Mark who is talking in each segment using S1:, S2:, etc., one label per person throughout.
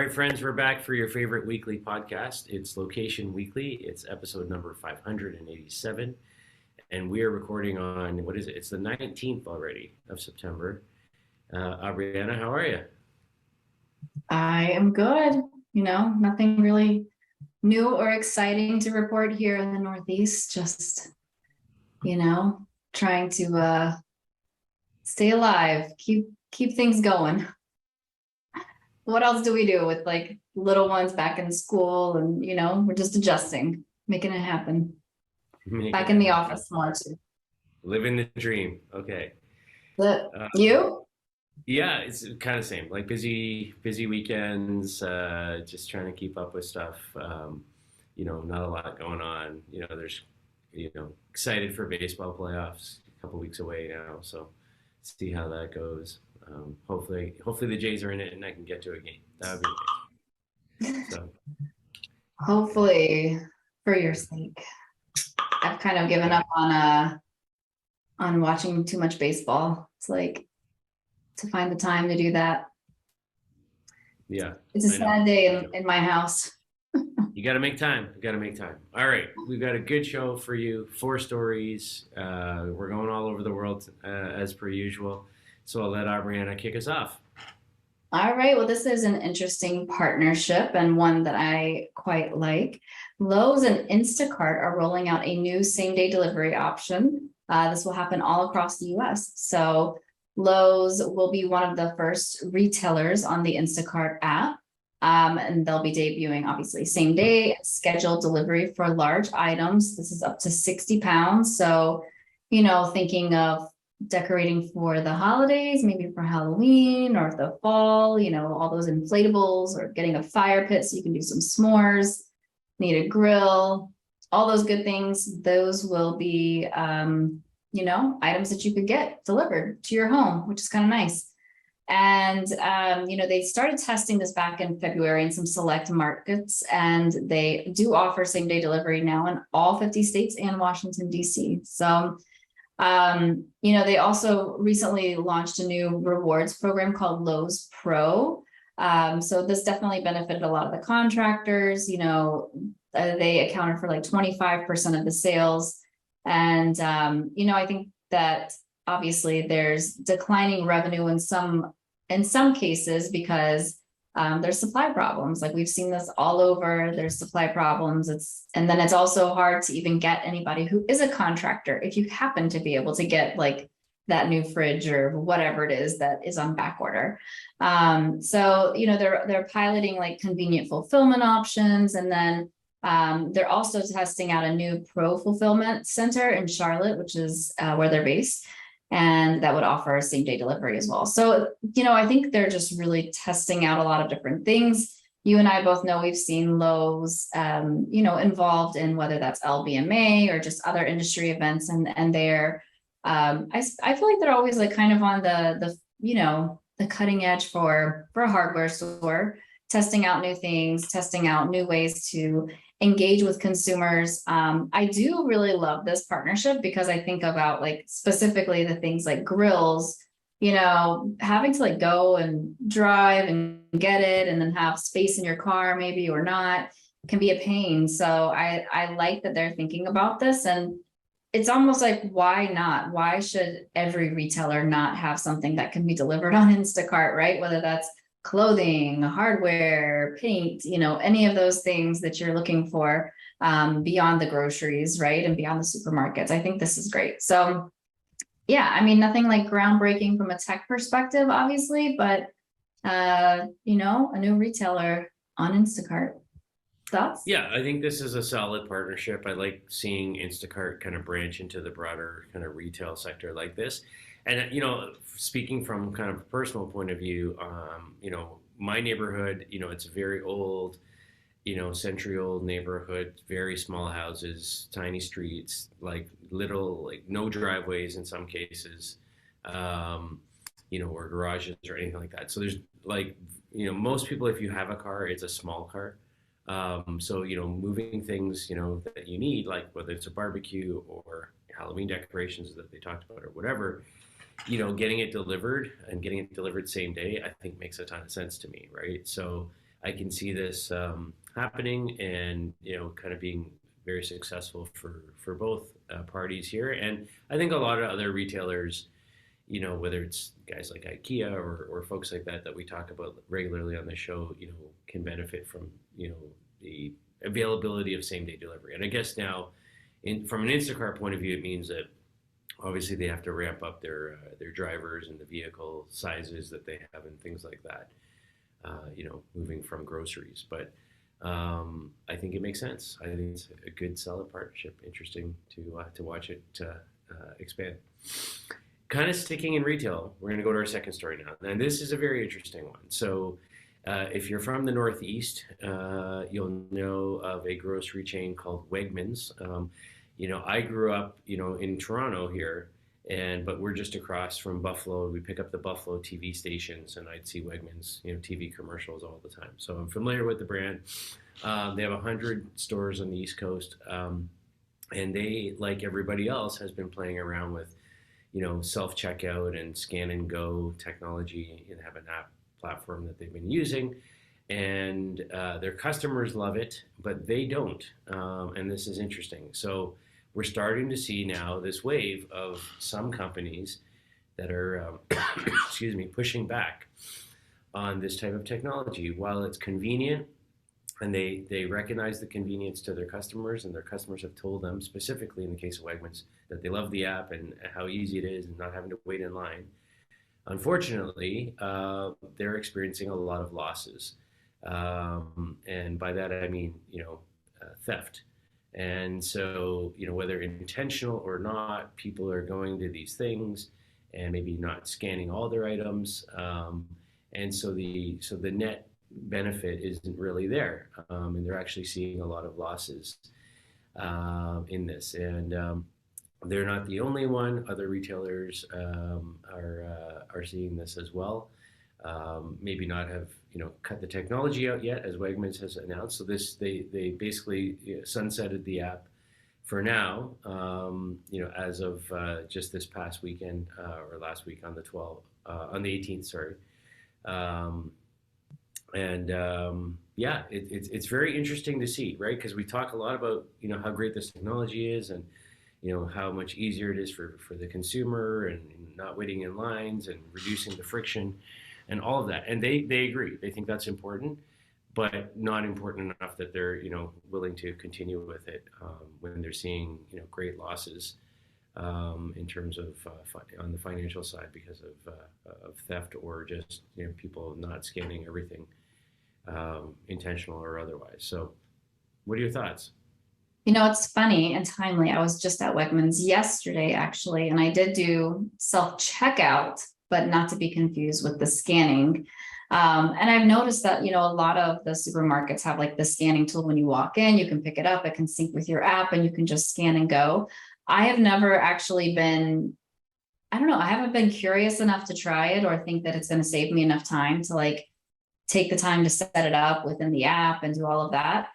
S1: right, friends, we're back for your favorite weekly podcast. It's Location Weekly. It's episode number 587. And we are recording on, what is it? It's the 19th already of September. Abriana, how are you?
S2: I am good. Nothing really new or exciting to report here in the Northeast. Just, trying to stay alive, keep things going. What else do we do with like little ones back in school and we're just adjusting, making it happen. Back
S1: Making
S2: in
S1: it
S2: the
S1: happen.
S2: office more too.
S1: Living the dream. Okay.
S2: But
S1: Uh,
S2: you?
S1: yeah, it's kind of same. Like busy weekends, just trying to keep up with stuff. Not a lot going on. There's, excited for baseball playoffs a couple weeks away now. So see how that goes. Hopefully the Jays are in it and I can get to a game. That would be nice. So
S2: Hopefully for your sake. I've kind of given up on watching too much baseball. It's like to find the time to do that.
S1: yeah,
S2: It's a
S1: I know.
S2: sad day in my house.
S1: You got to make time. You got to make time. All right, we've got a good show for you. 4 stories. We're going all over the world as per usual. So I'll let Ariana kick us off.
S2: All right. Well, this is an interesting partnership and one that I quite like. Lowe's and Instacart are rolling out a new same-day delivery option. This will happen all across the US. So Lowe's will be one of the first retailers on the Instacart app. And they'll be debuting obviously same day scheduled delivery for large items. This is up to 60 pounds. So, thinking of decorating for the holidays, maybe for Halloween or the fall, all those inflatables or getting a fire pit so you can do some s'mores, need a grill, all those good things. Those will be, items that you could get delivered to your home, which is kind of nice. And, they started testing this back in February in some select markets, and they do offer same day delivery now in all 50 states and Washington, D.C. So, they also recently launched a new rewards program called Lowe's Pro. So this definitely benefited a lot of the contractors. They accounted for like 25% of the sales. And, I think that obviously there's declining revenue in some cases because there's supply problems. Like we've seen this all over. There's supply problems. And then it's also hard to even get anybody who is a contractor if you happen to be able to get like that new fridge or whatever it is that is on back order. So they're piloting like convenient fulfillment options, and then they're also testing out a new pro fulfillment center in Charlotte, which is where they're based, and that would offer same day delivery as well. So, I think they're just really testing out a lot of different things. You and I both know we've seen Lowe's, involved in whether that's LBMA or just other industry events, and they're, I feel like they're always like kind of on the cutting edge for a hardware store, testing out new things, testing out new ways to engage with consumers. I do really love this partnership because I think about like specifically the things like grills, having to like go and drive and get it and then have space in your car maybe or not can be a pain. So I like that they're thinking about this, and it's almost like, why not? Why should every retailer not have something that can be delivered on Instacart, right? Whether that's clothing, hardware, paint, any of those things that you're looking for beyond the groceries, right? And beyond the supermarkets. I think this is great. So yeah, I mean, nothing like groundbreaking from a tech perspective, obviously, but a new retailer on Instacart. Thoughts?
S1: Yeah, I think this is a solid partnership. I like seeing Instacart kind of branch into the broader kind of retail sector like this. And speaking from kind of a personal point of view, my neighborhood, it's a very old, century-old neighborhood, very small houses, tiny streets, like little, like no driveways in some cases, or garages or anything like that. So there's like, most people, if you have a car, it's a small car. So, moving things, that you need, like whether it's a barbecue or Halloween decorations that they talked about or whatever, getting it delivered and getting it delivered same day, I think makes a ton of sense to me, right? So I can see this happening, and kind of being very successful for both parties here. And I think a lot of other retailers, whether it's guys like IKEA or folks like that we talk about regularly on the show, can benefit from the availability of same day delivery. And I guess now, from an Instacart point of view, it means that obviously they have to ramp up their drivers and the vehicle sizes that they have and things like that. Moving from groceries, but I think it makes sense. I think it's a good solid partnership. Interesting to watch it expand. Kind of sticking in retail, we're going to go to our second story now. And this is a very interesting one. So, if you're from the Northeast, you'll know of a grocery chain called Wegmans. I grew up, in Toronto here, but we're just across from Buffalo. We pick up the Buffalo TV stations, and I'd see Wegmans, TV commercials all the time. So I'm familiar with the brand. They have 100 stores on the East Coast, and they, like everybody else, has been playing around with, self-checkout and scan and go technology, and have an app platform that they've been using. And their customers love it, but they don't. And this is interesting. So we're starting to see now this wave of some companies that are, excuse me, pushing back on this type of technology. While it's convenient, and they recognize the convenience to their customers, and their customers have told them, specifically in the case of Wegmans, that they love the app and how easy it is and not having to wait in line. Unfortunately, they're experiencing a lot of losses. And by that, I mean, theft. And so, whether intentional or not, people are going to these things and maybe not scanning all their items. And so the net benefit isn't really there. And they're actually seeing a lot of losses in this. And they're not the only one. Other retailers are seeing this as well. Maybe not have cut the technology out yet, as Wegmans has announced. So they basically sunsetted the app for now. As of just this past weekend, or last week on the 18th, sorry. It's very interesting to see, right? Because we talk a lot about how great this technology is, and how much easier it is for the consumer, and not waiting in lines and reducing the friction and all of that. And they agree. They think that's important, but not important enough that they're willing to continue with it when they're seeing great losses in terms of on the financial side because of theft, or just people not scanning everything, intentional or otherwise. So, what are your thoughts?
S2: It's funny and timely. I was just at Wegmans yesterday, actually, and I did do self-checkout, but not to be confused with the scanning. And I've noticed that, a lot of the supermarkets have like the scanning tool. When you walk in, you can pick it up, it can sync with your app, and you can just scan and go. I have never actually been, I don't know, I haven't been curious enough to try it, or think that it's going to save me enough time to like take the time to set it up within the app and do all of that.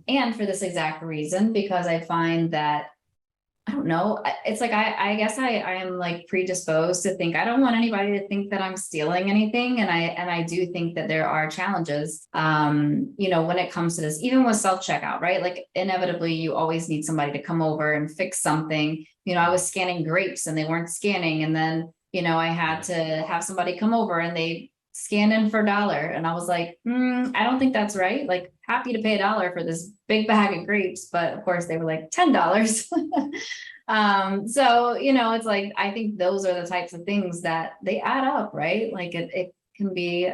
S2: And for this exact reason, because I find that, I don't know, it's like, I guess I am like predisposed to think, I don't want anybody to think that I'm stealing anything. And I do think that there are challenges, when it comes to this, even with self-checkout, right? Like inevitably you always need somebody to come over and fix something. I was scanning grapes and they weren't scanning. And then, I had to have somebody come over and they scanned in for $1. And I was like, I don't think that's right. Like, happy to pay $1 for this big bag of grapes. But of course they were like $10. So, it's like, I think those are the types of things that they add up, right? Like it can be,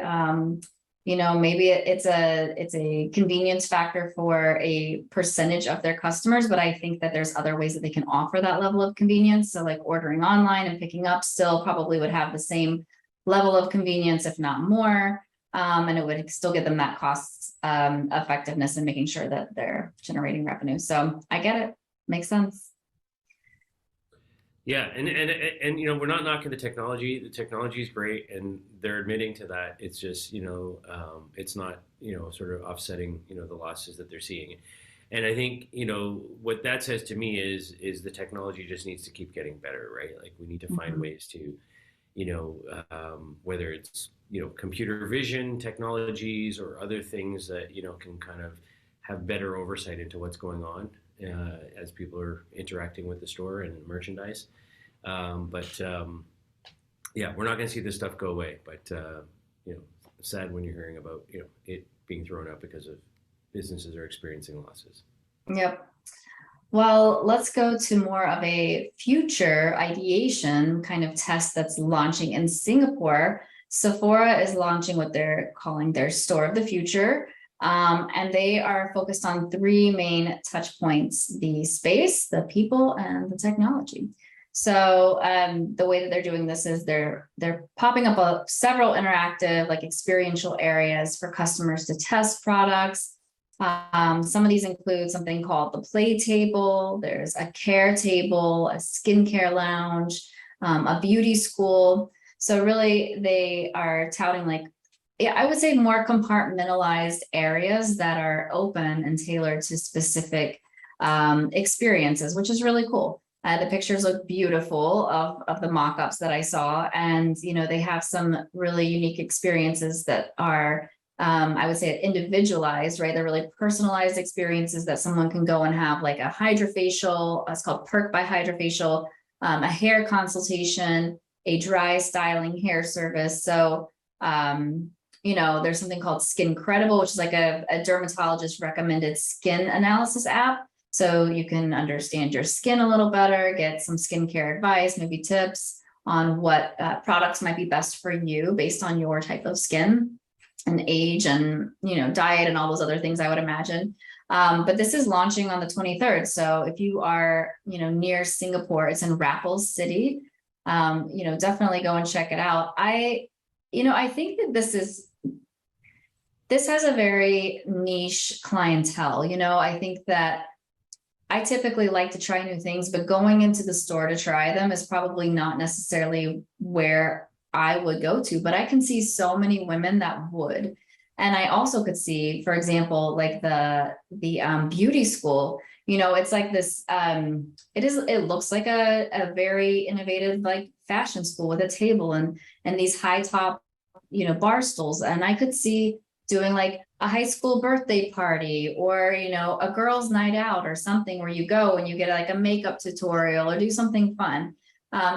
S2: maybe it's a convenience factor for a percentage of their customers, but I think that there's other ways that they can offer that level of convenience. So like ordering online and picking up still probably would have the same level of convenience, if not more. And it would still give them that cost effectiveness and making sure that they're generating revenue. So I get it. Makes sense.
S1: Yeah, and we're not knocking the technology. The technology is great, and they're admitting to that. It's just it's not sort of offsetting the losses that they're seeing. And I think what that says to me is the technology just needs to keep getting better, right? Like we need to find ways to whether it's computer vision technologies or other things that can kind of have better oversight into what's going on as people are interacting with the store and merchandise. But yeah, we're not going to see this stuff go away. But sad when you're hearing about it being thrown out because of businesses are experiencing losses.
S2: Yep. Well, let's go to more of a future ideation kind of test that's launching in Singapore. Sephora is launching what they're calling their store of the future. And they are focused on three main touch points: the space, the people, and the technology. So the way that they're doing this is they're popping up several interactive, like experiential areas for customers to test products. Some of these include something called the play table. There's a care table, a skincare lounge, a beauty school. So really, they are touting, like, yeah, I would say more compartmentalized areas that are open and tailored to specific experiences, which is really cool. The pictures look beautiful of the mock-ups that I saw, and they have some really unique experiences that are, I would say, individualized, right? They're really personalized experiences that someone can go and have, like a hydrofacial. It's called Perk by Hydrofacial, a hair consultation, a dry styling hair service. So there's something called Skin Credible, which is like a dermatologist recommended skin analysis app. So you can understand your skin a little better, get some skincare advice, maybe tips on what products might be best for you based on your type of skin and age and, diet and all those other things, I would imagine. But this is launching on the 23rd. So if you are, near Singapore, it's in Raffles City. Definitely go and check it out. I think that this has a very niche clientele. I think that I typically like to try new things, but going into the store to try them is probably not necessarily where I would go to, but I can see so many women that would. And I also could see, for example, like the beauty school, it's like this, it looks like a very innovative, like, fashion school with a table and these high top, bar stools. And I could see doing like a high school birthday party or, a girls' night out or something where you go and you get like a makeup tutorial or do something fun.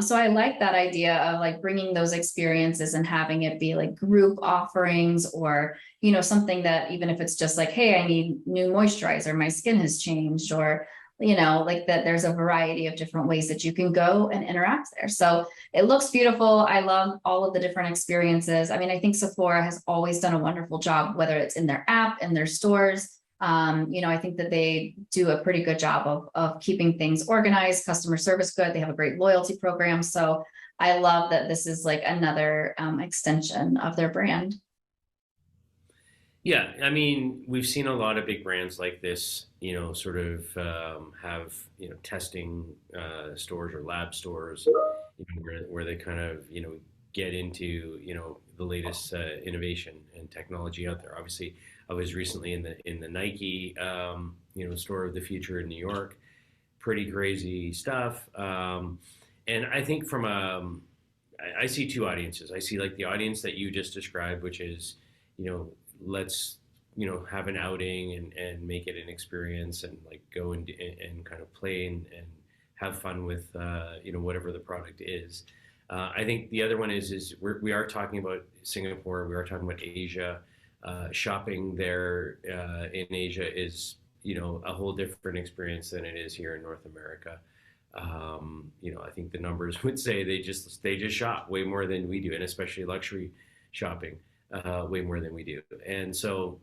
S2: So I like that idea of like bringing those experiences and having it be like group offerings or, something that, even if it's just like, hey, I need new moisturizer, my skin has changed, or, like that there's a variety of different ways that you can go and interact there. So it looks beautiful. I love all of the different experiences. I mean, I think Sephora has always done a wonderful job, whether it's in their app, in their stores. I think that they do a pretty good job of keeping things organized, customer service good. They have a great loyalty program. So I love that this is like another extension of their brand.
S1: Yeah, I mean, we've seen a lot of big brands like this, sort of have, testing stores or lab stores, where they kind of, get into, the latest innovation and technology out there. Obviously, I was recently in the Nike, store of the future in New York. Pretty crazy stuff. And I think I see two audiences. I see like the audience that you just described, which is, let's have an outing and make it an experience and like go and kind of play and have fun with whatever the product is. I think the other one is we are talking about Singapore. We are talking about Asia. Shopping there in Asia is a whole different experience than it is here in North America. I think the numbers would say they just shop way more than we do, and especially luxury shopping. Way more than we do. And so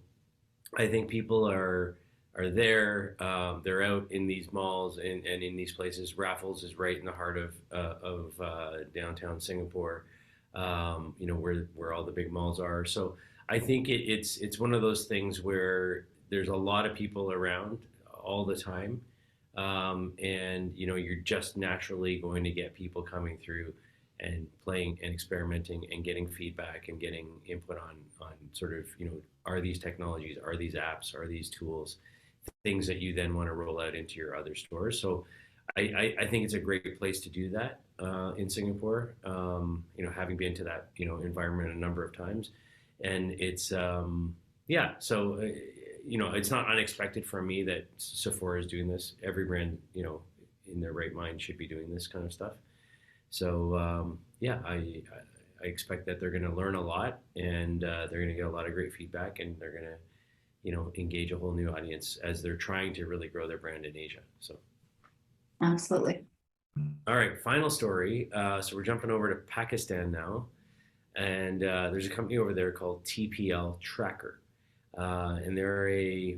S1: I think people are there. They're out in these malls and in these places. Raffles is right in the heart of downtown Singapore, where all the big malls are. So I think it's one of those things where there's a lot of people around all the time, and you're just naturally going to get people coming through and playing and experimenting and getting feedback and getting input on sort of, are these technologies, are these apps, are these tools, things that you then want to roll out into your other stores. So I think it's a great place to do that. in Singapore. Having been to that environment a number of times, and it's yeah. So it's not unexpected for me that Sephora is doing this. Every brand in their right mind should be doing this kind of stuff. So yeah, I expect that they're going to learn a lot, and they're going to get a lot of great feedback, and they're going to engage a whole new audience as they're trying to really grow their brand in Asia. So
S2: Absolutely.
S1: all right, final story. So we're jumping over to Pakistan now, and there's a company over there called TPL Trakker, and they're a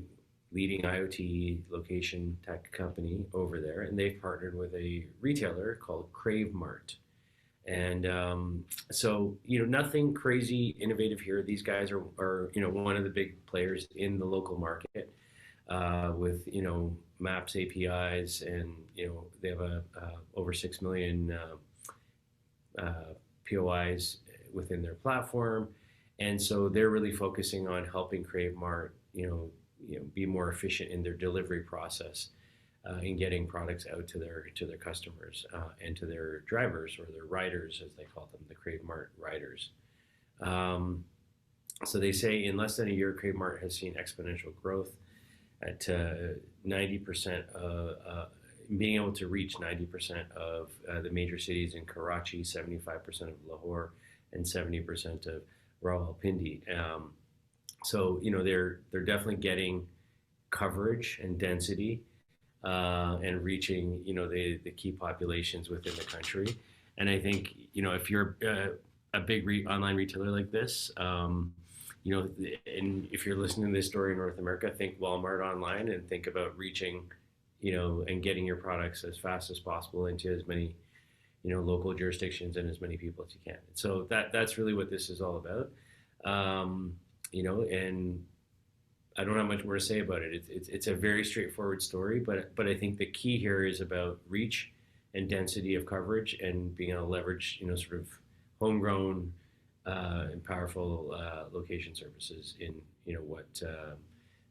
S1: leading IoT location tech company over there, and they've partnered with a retailer called Krave Mart. And so, nothing crazy innovative here. These guys are one of the big players in the local market with, Maps APIs, and, they have over 6 million POIs within their platform. And so they're really focusing on helping Krave Mart, be more efficient in their delivery process. In getting products out to their customers and to their drivers, or their riders, as they call them, the Krave Mart riders. So they say in less than a year, Krave Mart has seen exponential growth at 90%, being able to reach 90% of the major cities in Karachi, 75% of Lahore, and 70% of Rawalpindi. So they're definitely getting coverage and density. And reaching, the key populations within the country. And I think, if you're a big online retailer like this, and if you're listening to this story in North America, think Walmart online and think about reaching, and getting your products as fast as possible into as many, local jurisdictions and as many people as you can. So that's really what this is all about. And I don't have much more to say about it. It's a very straightforward story, but I think the key here is about reach and density of coverage, and being able to leverage, sort of homegrown and powerful location services in, what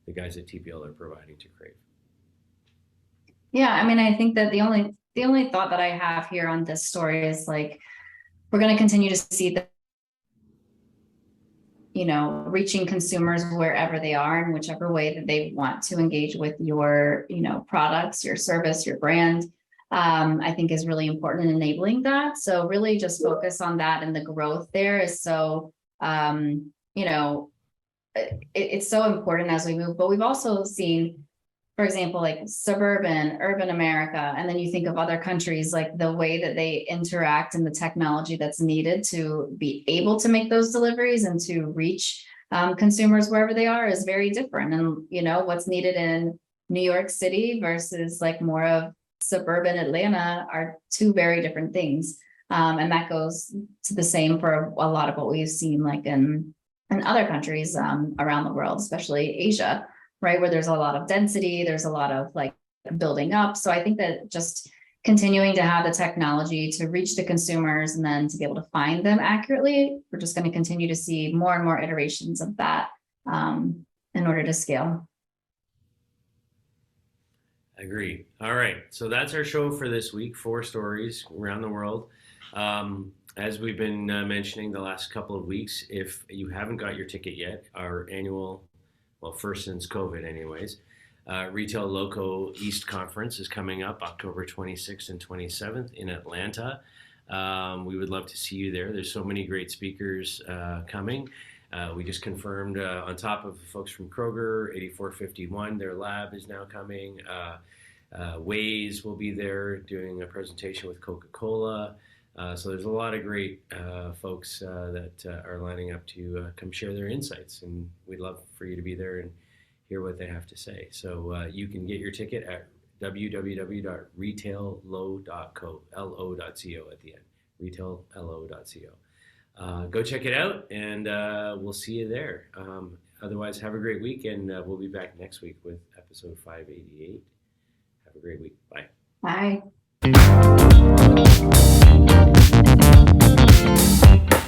S1: the guys at TPL are providing to Krave.
S2: Yeah, I mean, I think that the only thought that I have here on this story is like, we're going to continue to see the reaching consumers wherever they are, in whichever way that they want to engage with your, products, your service, your brand, I think is really important in enabling that. So really just focus on that, and the growth there is so, it's so important as we move. But we've also seen, for example, like suburban, urban America, and then you think of other countries, like the way that they interact and the technology that's needed to be able to make those deliveries and to reach consumers wherever they are is very different. And, what's needed in New York City versus like more of suburban Atlanta are two very different things. And that goes to the same for a lot of what we've seen like in other countries around the world, especially Asia. Right, where there's a lot of density, there's a lot of like building up. So I think that just continuing to have the technology to reach the consumers and then to be able to find them accurately, we're just going to continue to see more and more iterations of that in order to scale.
S1: I agree. All right, so that's our show for this week. 4 stories around the world. As we've been mentioning the last couple of weeks, if you haven't got your ticket yet, our annual, well, first since COVID anyways, Retail Loco East Conference is coming up October 26th and 27th in Atlanta. We would love to see you there. There's so many great speakers coming. We just confirmed, on top of the folks from Kroger, 8451, their lab is now coming. Waze will be there doing a presentation with Coca-Cola. So there's a lot of great folks that are lining up to come share their insights, and we'd love for you to be there and hear what they have to say. So you can get your ticket at www.retaillowe.co, L-O.co at the end, retaillo.co. Go check it out, and we'll see you there. Otherwise, have a great week, and we'll be back next week with episode 588. Have a great week. Bye.
S2: Bye.